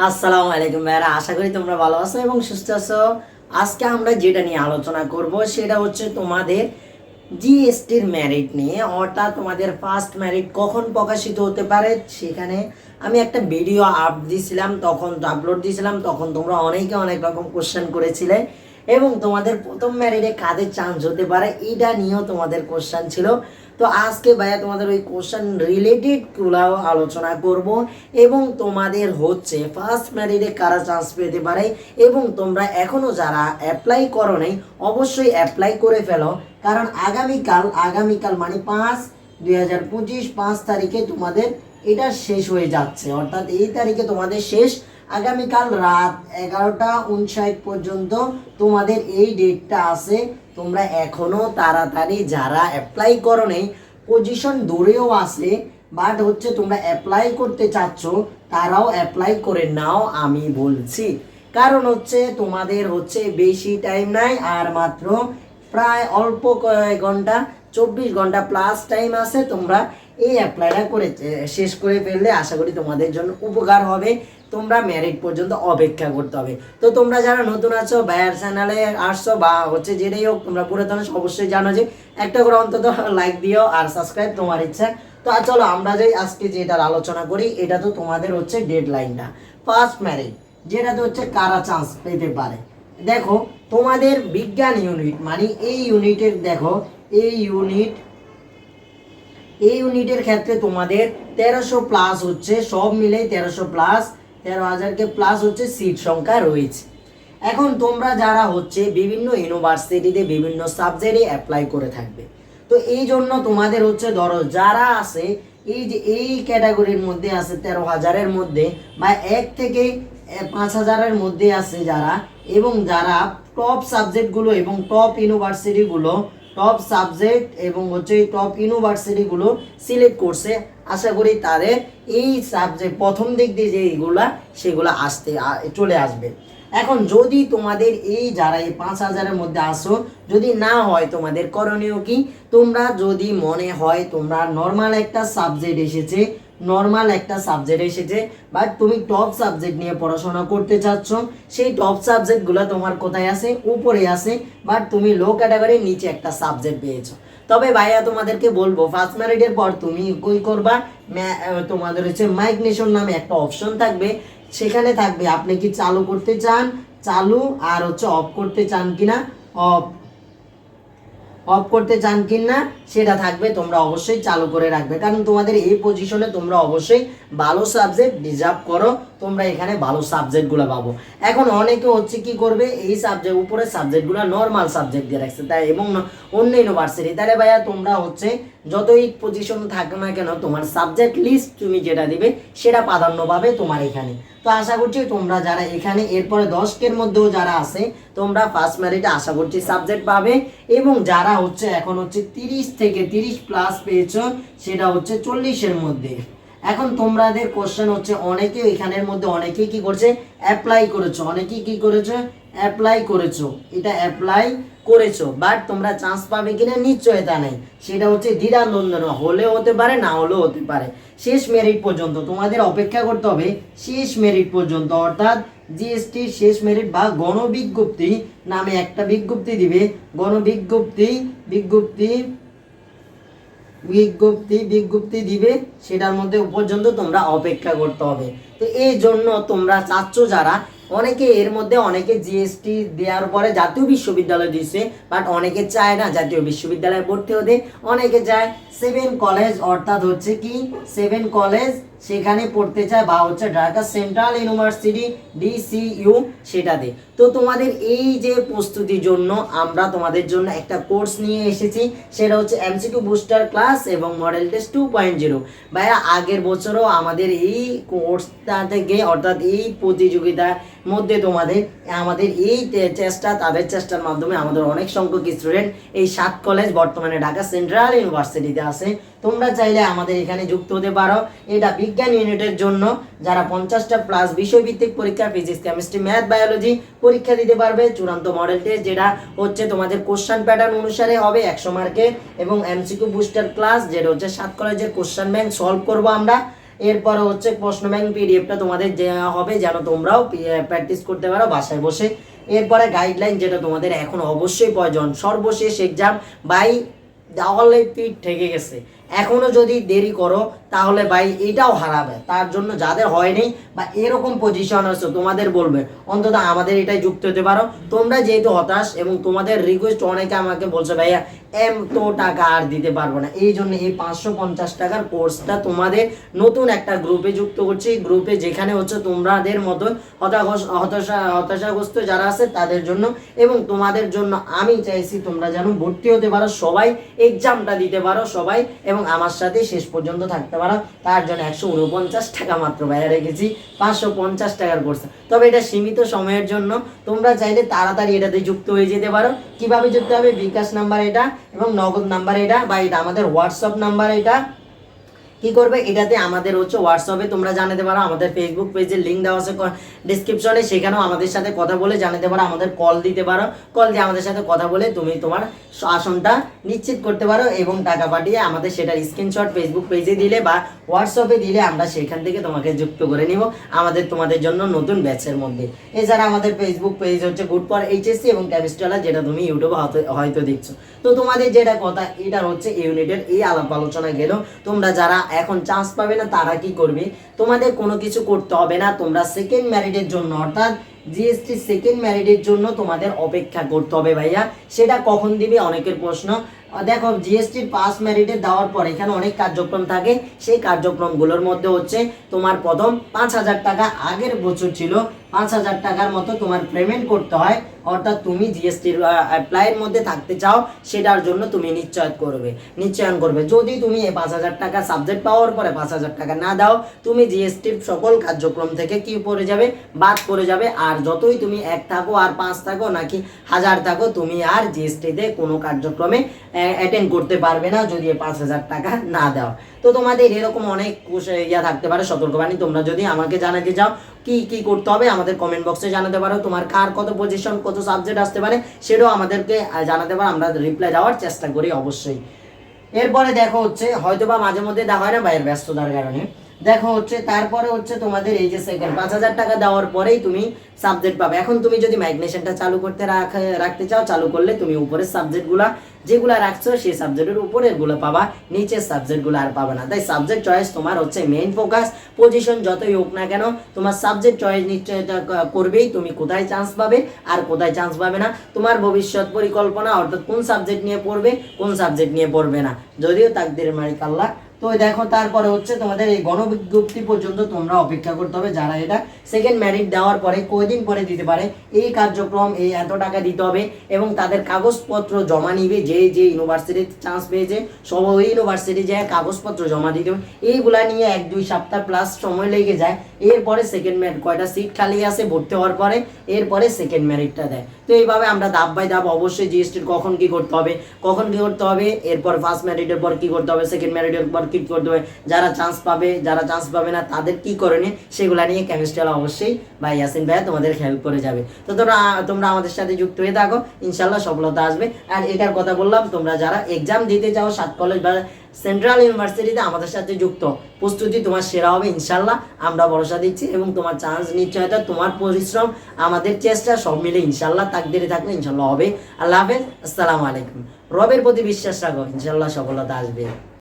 আসসালামু আলাইকুম ভাইরা, আশা করি তোমরা ভালো আছো এবং সুস্থ আছো। আজকে আমরা যেটা নিয়ে আলোচনা করব সেটা হচ্ছে তোমাদের জিএসটির মেরিট নিয়ে, অর্থাৎ তোমাদের ফার্স্ট মেরিট কখন প্রকাশিত হতে পারে। সেখানে আমি একটা ভিডিও আপলোড দিয়েছিলাম, তখন তোমরা অনেকে অনেক রকম কোশ্চেন করেছিলে এবং তোমাদের প্রথম মেরিটে কাদের চান্স হতে পারে এটা নিয়েও তোমাদের কোশ্চেন ছিল। তো আজকে ভাইয়া তোমাদের ওই কোশ্চেন রিলেটেড গুলাও আলোচনা করব এবং তোমাদের হচ্ছে ফার্স্ট মেরিটে কারা চান্স পেতে পারে এবং তোমরা এখনো যারা অ্যাপ্লাই করো নাই অবশ্যই অ্যাপ্লাই করে ফেলো, কারণ আগামীকাল মানে 5/2025 5 তারিখে তোমাদের এটা শেষ হয়ে যাচ্ছে, অর্থাৎ এই তারিখে তোমাদের শেষ। আগামীকাল রাত 11টা 59 পর্যন্ত তোমাদের এই ডেটটা আছে। তোমরা এখনো তাড়াতাড়ি যারা অ্যাপ্লাই করো নাই, পজিশন দূরেও আছে বাট হচ্ছে তোমরা অ্যাপ্লাই করতে চাচ্ছ, তারাও অ্যাপ্লাই করে নাও আমি বলছি। কারণ হচ্ছে তোমাদের হচ্ছে বেশি টাইম নাই, আর মাত্র প্রায় অল্প কয়েক ঘন্টা, 24 ঘন্টা প্লাস টাইম আছে। তোমরা এই অ্যাপ্লাইটা করে শেষ করে ফেললে আশা করি তোমাদের জন্য উপকার হবে। তোমরা মেরিট পর্যন্ত অপেক্ষা করতে হবে। তো তোমরা যারা নতুন আছো, ভাইয়ার চ্যানেলে আসছো বা হচ্ছে যেটাই হোক, তোমরা পুরাতন অবশ্যই জানো যে একটা করে অন্তত লাইক দিও আর সাবস্ক্রাইব তোমার ইচ্ছা। তো চলো আমরা যাই আজকে যেটার আলোচনা করি। এটা তো তোমাদের হচ্ছে ডেডলাইনটা ফার্স্ট মেরিট, যেটাতে হচ্ছে কারা চান্স পেতে পারে। দেখো তোমাদের বিজ্ঞান ইউনিট মানে এই ইউনিটের দেখো এই ইউনিটের ক্ষেত্রে তোমাদের 1300 প্লাস হচ্ছে, সব মিলে 1300 প্লাস, 13,000 প্লাস হচ্ছে সিট সংখ্যা রয়েছে। এখন তোমরা যারা হচ্ছে বিভিন্ন ইউনিভার্সিটিতে বিভিন্ন সাবজেক্টে অ্যাপ্লাই করে থাকবে, তো এই জন্য তোমাদের হচ্ছে ধরো যারা আছে এই যে এই ক্যাটাগরির মধ্যে আছে 13,000-এর মধ্যে বা 1 থেকে 5,000-এর মধ্যে আছে যারা, এবং যারা টপ সাবজেক্টগুলো এবং টপ ইউনিভার্সিটিগুলো টপ সাবজেক্ট এবং হচ্ছে টপ ইউনিভার্সিটিগুলো সিলেক্ট করছে, আশা করি তাদের এই সাবজেক্ট প্রথম দিক দিয়ে যে এইগুলা সেগুলো চলে আসবে। এখন যদি তোমাদের এই যারা এই 5,000-এর মধ্যে আসো, যদি না হয় তোমাদের করণীয় কি, তোমরা যদি মনে হয় তোমরা নর্মাল একটা সাবজেক্ট এসেছে বাট তুমি টপ সাবজেক্ট নিয়ে পড়াশোনা করতে চাচ্ছ, সেই টপ সাবজেক্টগুলো তোমার কোথায় আছে, উপরে আছে, বাট তুমি লো ক্যাটাগরির নিচে একটা সাবজেক্ট পেয়েছো। তবে ভাইয়া তোমাদেরকে বলবো ফার্স্ট মেরিটের পর তুমি কই করবা, তোমাদের হচ্ছে মাইগ্রেশন নামে একটা অপশন থাকবে, সেখানে থাকবে আপনি কি চালু করতে চান, চালু, আর হচ্ছে অফ করতে চান কিনা, অফ অফ করতে চান কিনা সেটা থাকবে। তোমরা অবশ্যই চালু করে রাখবে, কারণ তোমাদের এই পজিশনে তোমরা অবশ্যই ভালো সাবজেক্ট ডিজার্ভ করো, তোমরা এখানে ভালো সাবজেক্টগুলো পাবো। এখন অনেকে হচ্ছে কি করবে, এই সাবজেক্ট উপরে সাবজেক্টগুলো নর্মাল সাবজেক্ট দিয়ে রাখছে তাই, এবং অন্য ইউনিভার্সিটি, তাহলে ভাইয়া তোমরা হচ্ছে যতই পজিশন থাকে না কেন তোমার সাবজেক্ট লিস্ট তুমি যেটা দিবে সেটা প্রাধান্য পাবে তোমার এখানে। তো আশা করছি তোমরা যারা এখানে এরপরে 10-এর মধ্যেও যারা আছে, তোমরা ফার্স্ট মেরিটে আশা করছি সাবজেক্ট পাবে, এবং যারা হচ্ছে এখন হচ্ছে 30 থেকে 30 প্লাস পেয়েছো, সেটা হচ্ছে 40-এর মধ্যে। এখন তোমাদের কোশ্চেন হচ্ছে অনেকে এখানের মধ্যে অনেকেই কি করছে, অ্যাপ্লাই করেছো, অনেকেই কি করেছো, অ্যাপ্লাই করেছো, এটা অ্যাপ্লাই করেছো বাট তোমরা চান্স পাবে কিনা নিশ্চয়তা নেই, সেটা হচ্ছে দ্বিধাদ্বন্দ্ব, হলেও হতে পারে না হলেও হতে পারে। শেষ মেরিট পর্যন্ত তোমাদের অপেক্ষা করতে হবে, শেষ মেরিট পর্যন্ত, অর্থাৎ জিএসটি শেষ মেরিট বা গণবিজ্ঞপ্তি নামে একটা বিজ্ঞপ্তি দিবে, বিজ্ঞপ্তি দিবে, সেটার মধ্যে পর্যন্ত তোমরা অপেক্ষা করতে হবে। তো এই জন্য তোমরা চাচ্ছ যারা, অনেকে এর মধ্যে অনেকে জিএসটি দেওয়ার পরে জাতীয় বিশ্ববিদ্যালয় দিচ্ছে, বাট অনেকে চায় না জাতীয় বিশ্ববিদ্যালয়ে ভর্তি হতে, অনেকে চায় 7 কলেজ, অর্থাৎ হচ্ছে কি 7 কলেজ সেখানে পড়তে চায়, বা হচ্ছে ঢাকা সেন্ট্রাল ইউনিভার্সিটি DCU সেটাতে। তো তোমাদের এই যে প্রস্তুতির জন্য আমরা তোমাদের জন্য একটা কোর্স নিয়ে এসেছি, সেটা হচ্ছে এমসিকিউ বুস্টার ক্লাস এবং মডেল টেস্ট 2.0। ভাইয়া আগের বছরও আমাদের এই কোর্সটা থেকে, অর্থাৎ এই প্রতিযোগিতার মধ্যে আমাদের এই চেষ্টা, তাদের চেষ্টার মাধ্যমে আমাদের অনেক সংখ্যক স্টুডেন্ট এই 7 কলেজ বর্তমানে ঢাকা সেন্ট্রাল ইউনিভার্সিটিতে আছে। তোমরা চাইলে আমাদের এখানে যুক্ত হতে পারো। এটা বিজ্ঞান ইউনিটের জন্য যারা 50টা প্লাস বিষয়ভিত্তিক পরীক্ষা, ফিজিক্স, কেমিস্ট্রি, ম্যাথ, বায়োলজি পরীক্ষা দিতে পারবে। চূড়ান্ত মডেল টেস্ট যেটা হচ্ছে তোমাদের কোশ্চেন প্যাটার্ন অনুসারে হবে 100 মার্কের, এবং এমসিকিউ বুস্টার ক্লাস যেটা হচ্ছে 7 কলেজের কোশ্চেন ব্যাংক সলভ করবো আমরা, এরপরে হচ্ছে প্রশ্ন ব্যাংক পিডিএফটা তোমাদের দেওয়া হবে যেন তোমরাও প্র্যাকটিস করতে পারো বাসায় বসে। এরপরে গাইডলাইন যেটা তোমাদের এখন অবশ্যই প্রয়োজন, সর্বশেষ এক্সাম বাই দেওয়ালে পিঠ ঠেকে গেছে, এখনো যদি দেরি করো তাহলে ভাই এটাও হারাবে। তার জন্য যাদের হয়নি বা এরকম পজিশন আছে তোমাদের বলবে অন্তত আমাদের এটাই যুক্ত হতে পারো। তোমরা যেহেতু হতাশ এবং তোমাদের রিকোয়েস্ট অনেকে আমাকে বলছে ভাইয়া তো টাকা আর দিতে পারবো না, এই জন্য এই 550 টাকার কোর্সটা তোমাদের নতুন একটা গ্রুপে যুক্ত করছি। গ্রুপে যেখানে হচ্ছে তোমাদের মতো হতাশাগ্রস্ত যারা আছে তাদের জন্য এবং তোমাদের জন্য আমি চাইছি তোমরা যেন ভর্তি হতে পারো, সবাই এক্সামটা দিতে পারো সবাই, এবং আমার সাথে শেষ পর্যন্ত থাকতে পারো। তার জন্য 149 টাকা মাত্র ভাইয়া রেখেছি, 550 টাকার কোর্স। তবে এটা সীমিত সময়ের জন্য, তোমরা চাইলে তাড়াতাড়ি এটাতে যুক্ত হয়ে যেতে পারো। কিভাবে যুক্ত হবে? বিকাশ নাম্বার এটা এবং নগদ নাম্বার এটা, বা এটা আমাদের হোয়াটসঅ্যাপ নাম্বার। এটা কি করবে, এটাতে আমাদের হচ্ছে হোয়াটসঅ্যাপে তোমরা জানাতে পারো, আমাদের ফেসবুক পেজের লিঙ্ক দেওয়া আছে ডিসক্রিপশনে, সেখানেও আমাদের সাথে কথা বলে জানাতে পারো, আমাদের কল দিতে পারো, কল দিয়ে আমাদের সাথে কথা বলে তুমি তোমার আসনটা নিশ্চিত করতে পারো এবং টাকা পাঠিয়ে আমাদের সেটার স্ক্রিনশট ফেসবুক পেজে দিলে বা হোয়াটসঅ্যাপে দিলে আমরা সেখান থেকে তোমাকে যুক্ত করে নিব আমাদের তোমাদের জন্য নতুন ব্যাচের মধ্যে। এছাড়া আমাদের ফেসবুক পেজ হচ্ছে গুড ফর এইচএসসি এবং কেমিস্ট্রি, যেটা তুমি ইউটিউবে হয়তো দেখছো। তো তোমাদের যেটা কথা, এটা হচ্ছে ইউনিটের এই আলাপ আলোচনা গেল। তোমরা যারা এখন চান্স পাবে না তারা কি করবে, তোমাদের কোনো কিছু করতে হবে না, তোমরা সেকেন্ড ম্যারিটের জন্য অর্থাৎ জিএসটি সেকেন্ড ম্যারিটের জন্য তোমাদের অপেক্ষা করতে হবে ভাইয়া। সেটা কখন দিবে অনেকের প্রশ্ন। দেখো জিএসটির পাস ম্যারিটে দেওয়ার পর এখানে অনেক কার্যক্রম থাকে, সেই কার্যক্রমগুলোর মধ্যে হচ্ছে তোমার প্রথম 5000 টাকা, আগের বছর ছিল 5000 টাকার মতো তোমার পেমেন্ট করতে হয়। অর্থাৎ তুমি জিএসটির অ্যাপ্লাইয়ের মধ্যে থাকতে চাও, সেটার জন্য তুমি নিশ্চয়ন করবে। যদি তুমি এই 5000 টাকা সাবজেক্ট পাওয়ার পরে 5000 টাকা না দাও, তুমি জিএসটির সকল কার্যক্রম থেকে কি পড়ে যাবে, বাদ পড়ে যাবে। আর যতই তুমি 1 থাকো আর 5 থাকো নাকি 1000 থাকো, তুমি আর জিএসটিতে কোনো কার্যক্রমে অ্যাটেন্ড করতে পারবে না যদি 5000 টাকা না দাও। তো তোমাদের এরকম অনেক থাকতে পারে সতর্কবাণী। তোমরা যদি আমাকে জানাতে চাও কি কি করতে হবে, আমাদের কমেন্ট বক্সে জানাতে পারো। তোমার কার কত পজিশন, কত সাবজেক্ট আসতে পারে, সেটাও আমাদেরকে জানাতে পারো, আমরা রিপ্লাই দেওয়ার চেষ্টা করি অবশ্যই। এরপরে দেখো হচ্ছে হয়তোবা মাঝে মধ্যে দেওয়া হয় না ভাইয়ের ব্যস্ততার কারণে। দেখো হচ্ছে তারপরে হচ্ছে তোমাদের এই যে সেকেন্ড 5000 টাকা দেওয়ার পরেই তুমি সাবজেক্ট পাবে। এখন তুমি যদি ম্যাগনেশনটা চালু করতে রাখতে চাও, চালু করলে তুমি উপরের সাবজেক্টগুলা যেগুলো রাখছো সেই সাবজেক্টের উপরের গুলো পাবা, নিচের সাবজেক্টগুলো আর পাবে না। তাই সাবজেক্ট চয়েস তোমার হচ্ছে মেইন ফোকাস। পজিশন যতই হোক না কেন, তোমার সাবজেক্ট চয়েস নিশ্চয়তা করবেই তুমি কোথায় চান্স পাবে আর কোথায় চান্স পাবে না। তোমার ভবিষ্যৎ পরিকল্পনা অর্থাৎ কোন সাবজেক্ট নিয়ে পড়বে, কোন সাবজেক্ট নিয়ে পড়বে না, যদিও তাকদিরের মালিক আল্লাহ। তো দেখো তারপরে হচ্ছে তোমাদের এই গণবিজ্ঞপ্তি পর্যন্ত তোমরা অপেক্ষা করতে হবে। যারা এটা সেকেন্ড মেরিট দেওয়ার পরে কয়দিন পরে দিতে পারে, এই কার্যক্রম এই এত টাকা দিতে হবে এবং তাদের কাগজপত্র জমা নিবে। যে যে ইউনিভার্সিটিতে চান্স পেয়েছে সব ওই ইউনিভার্সিটি যায় কাগজপত্র জমা দিতে হবে। এইগুলা নিয়ে 1-2 সপ্তাহ প্লাস সময় লেগে যায়। এরপরে সেকেন্ড মেরিট কয়টা সিট খালি আছে ভর্তি হওয়ার পরে, এরপরে সেকেন্ড মেরিটটা দেয়। তো এইভাবে আমরা ধাপ বাই ধাপ অবশ্যই জিএসটির কখন কি করতে হবে, এরপর ফার্স্ট মেরিটের পর কি করতে হবে, সেকেন্ড মেরিটের পর কি করতে হবে, যারা চান্স পাবে না তাদের কি করণীয়, সেগুলা নিয়ে কেমিস্ট্রি অবশ্যই ভাই ইয়াসিন ভাইয়া তোমাদের হেল্প করে যাবে। তো তোমরা আমাদের সাথে যুক্ত হয়ে থাকো, ইনশাল্লাহ সফলতা আসবে। আর এটার কথা বললাম, তোমরা যারা এক্সাম দিতে চাও 7 কলেজ বা সেন্ট্রাল ইউনিভার্সিটিতে আমাদের সাথে যুক্ত, প্রস্তুতি তোমার সেরা হবে ইনশাল্লাহ, আমরা ভরসা দিচ্ছি। এবং তোমার চান্স নিশ্চয়তা, তোমার পরিশ্রম, আমাদের চেষ্টা সব মিলে ইনশাল্লাহ তাকদিরে থাকলে ইনশাল্লাহ হবে। আল্লাহ হাফেজ, আসসালামু আলাইকুম। রবের প্রতি বিশ্বাস রাখো, ইনশাল্লাহ সফলতা আসবে।